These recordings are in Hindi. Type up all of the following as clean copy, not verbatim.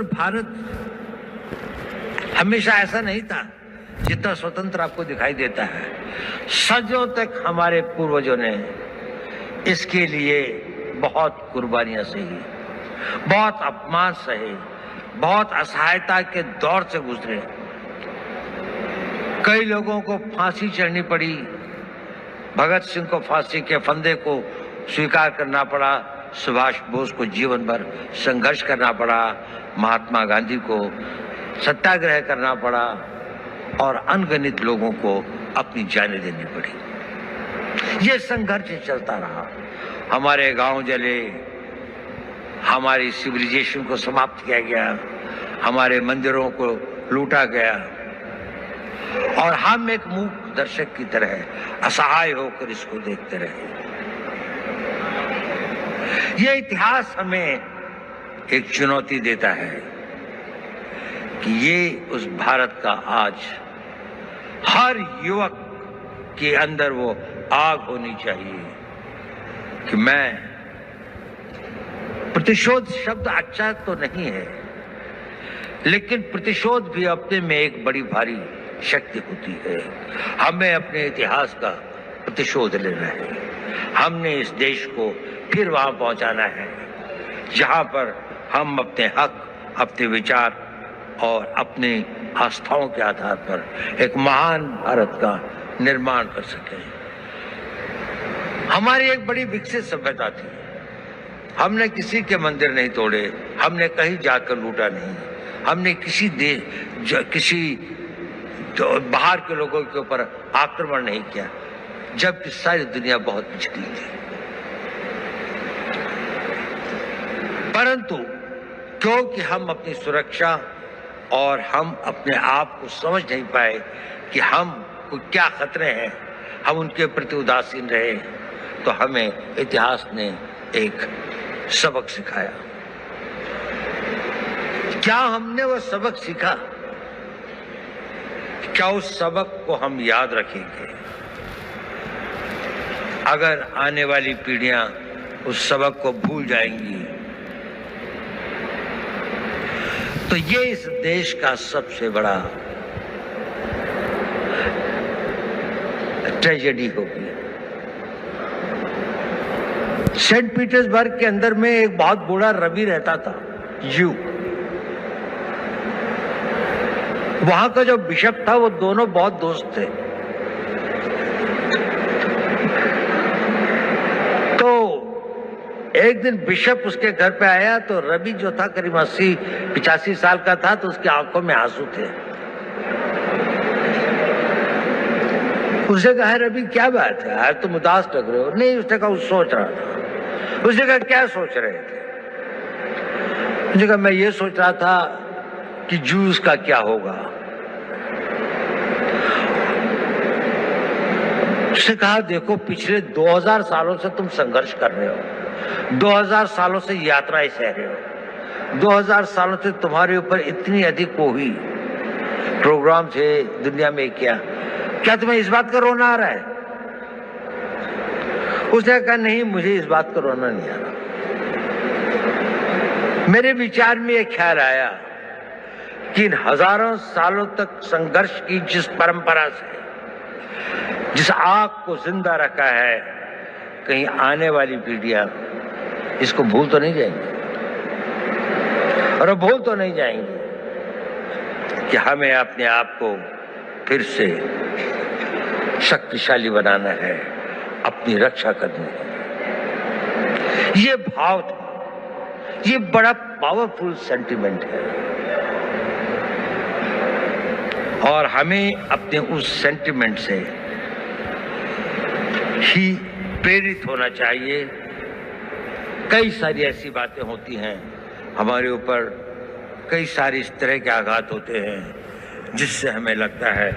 स्वतंत्र भारत हमेशा ऐसा नहीं था जितना स्वतंत्र आपको दिखाई देता है। सदियों तक हमारे पूर्वजों ने इसके लिए बहुत कुर्बानियां सही, बहुत अपमान सहे, बहुत असहायता के दौर से गुजरे। कई लोगों को फांसी चढ़नी पड़ी। भगत सिंह को फांसी के फंदे को स्वीकार करना पड़ा, सुभाष बोस को जीवन भर संघर्ष करना पड़ा, महात्मा गांधी को सत्याग्रह करना पड़ा और अनगिनत लोगों को अपनी जानें देनी पड़ी। ये संघर्ष चलता रहा। हमारे गांव जले, हमारी सिविलाइजेशन को समाप्त किया गया, हमारे मंदिरों को लूटा गया और हम एक मूक दर्शक की तरह असहाय होकर इसको देखते रहे। यह इतिहास हमें एक चुनौती देता है कि ये उस भारत का आज हर युवक के अंदर वो आग होनी चाहिए कि मैं, प्रतिशोध शब्द अच्छा तो नहीं है, लेकिन प्रतिशोध भी अपने में एक बड़ी भारी शक्ति होती है। हमें अपने इतिहास का प्रतिशोध लेना है। हमने इस देश को फिर वहां पहुंचाना है जहां पर हम अपने हक, अपने विचार और अपनी आस्थाओं के आधार पर एक महान भारत का निर्माण कर सकें। हमारी एक बड़ी विकसित सभ्यता थी। हमने किसी के मंदिर नहीं तोड़े, हमने कहीं जाकर लूटा नहीं, हमने किसी बाहर के लोगों के ऊपर आक्रमण नहीं किया, जबकि सारी दुनिया बहुत पिछड़ी थी। परंतु क्योंकि हम अपनी सुरक्षा और हम अपने आप को समझ नहीं पाए कि हम को क्या खतरे हैं, हम उनके प्रति उदासीन रहे, तो हमें इतिहास ने एक सबक सिखाया। क्या हमने वो सबक सीखा? क्या उस सबक को हम याद रखेंगे? अगर आने वाली पीढ़ियां उस सबक को भूल जाएंगी तो ये इस देश का सबसे बड़ा ट्रेजेडी होगी। सेंट पीटर्सबर्ग के अंदर में एक बहुत बूढ़ा रवि रहता था, यू। वहां का जो बिशप था वो दोनों बहुत दोस्त थे। तो एक दिन बिशप उसके घर पे आया तो रवि जो था करीब 80-85 साल का था, तो उसकी आंखों में आंसू थे। उसने कहा, रवि क्या बात है, आज तुम उदास लग रहे हो? नहीं, उसने कहा सोच रहा था। उसने कहा क्या सोच रहे थे? उसने कहा मैं ये सोच रहा था कि जूस का क्या होगा। उसने कहा देखो, पिछले 2000 सालों से तुम संघर्ष कर रहे हो, 2000 सालों से यात्राएं सह रहे हो, 2000 सालों से तुम्हारे ऊपर इतनी अधिक हुई प्रोग्राम थे दुनिया में, क्या तुम्हें इस बात का रोना आ रहा है? उसने कहा नहीं, मुझे इस बात का रोना नहीं आ रहा। मेरे विचार में यह ख्याल आया कि इन हजारों सालों तक संघर्ष की जिस परंपरा से, जिस आग को जिंदा रखा है, कहीं आने वाली पीढ़ियां इसको भूल तो नहीं जाएंगी, और भूल तो नहीं जाएंगी कि हमें अपने आप को फिर से शक्तिशाली बनाना है, अपनी रक्षा करनी है। ये भाव था, ये बड़ा पावरफुल सेंटिमेंट है और हमें अपने उस सेंटिमेंट से ही प्रेरित होना चाहिए। कई सारी ऐसी बातें होती हैं हमारे ऊपर, कई सारे इस तरह के आघात होते हैं जिससे हमें लगता है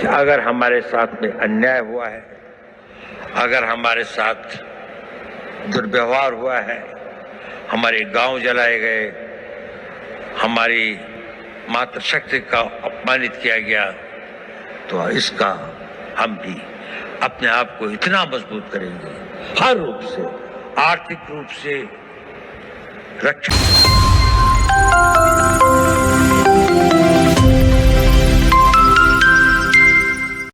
कि अगर हमारे साथ में अन्याय हुआ है, अगर हमारे साथ दुर्व्यवहार हुआ है, हमारे गांव जलाए गए, हमारी मातृशक्ति का अपमानित किया गया, तो इसका हम भी अपने आप को इतना मजबूत करेंगे, हर रूप से, आर्थिक रूप से, रक्षा